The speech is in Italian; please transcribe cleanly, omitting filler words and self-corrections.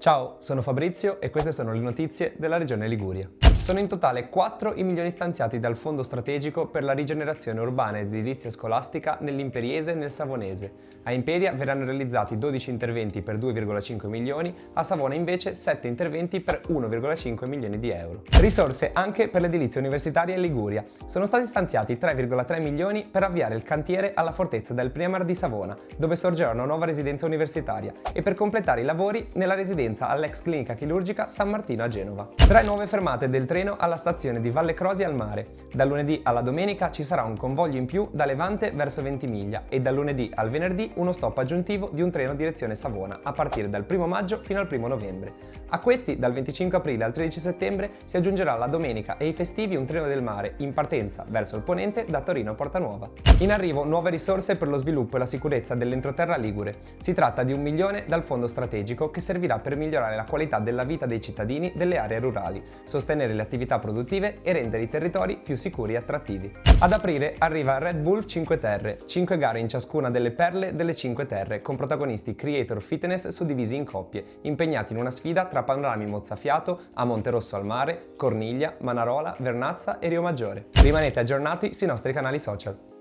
Ciao, sono Fabrizio e queste sono le notizie della Regione Liguria. Sono in totale 4 i milioni stanziati dal Fondo Strategico per la rigenerazione urbana ed edilizia scolastica nell'Imperiese e nel Savonese. A Imperia verranno realizzati 12 interventi per 2,5 milioni, a Savona invece 7 interventi per 1,5 milioni di euro. Risorse anche per l'edilizia universitaria in Liguria. Sono stati stanziati 3,3 milioni per avviare il cantiere alla fortezza del Priamar di Savona, dove sorgerà una nuova residenza universitaria, e per completare i lavori nella residenza all'ex clinica chirurgica San Martino a Genova. 3 nuove fermate del treno alla stazione di Valle Crosi al mare. Dal lunedì alla domenica ci sarà un convoglio in più da Levante verso Ventimiglia e dal lunedì al venerdì uno stop aggiuntivo di un treno direzione Savona a partire dal 1 maggio fino al 1 novembre. A questi, dal 25 aprile al 13 settembre, si aggiungerà la domenica e i festivi un treno del mare in partenza verso il ponente da Torino a Portanuova. In arrivo nuove risorse per lo sviluppo e la sicurezza dell'entroterra ligure. Si tratta di 1 milione dal Fondo Strategico che servirà per migliorare la qualità della vita dei cittadini delle aree rurali, sostenere le attività produttive e rendere i territori più sicuri e attrattivi. Ad aprile arriva Red Bull 5 Terre, 5 gare in ciascuna delle perle delle 5 Terre, con protagonisti creator fitness suddivisi in coppie, impegnati in una sfida tra panorami mozzafiato a Monterosso al mare, Corniglia, Manarola, Vernazza e Rio Maggiore. Rimanete aggiornati sui nostri canali social.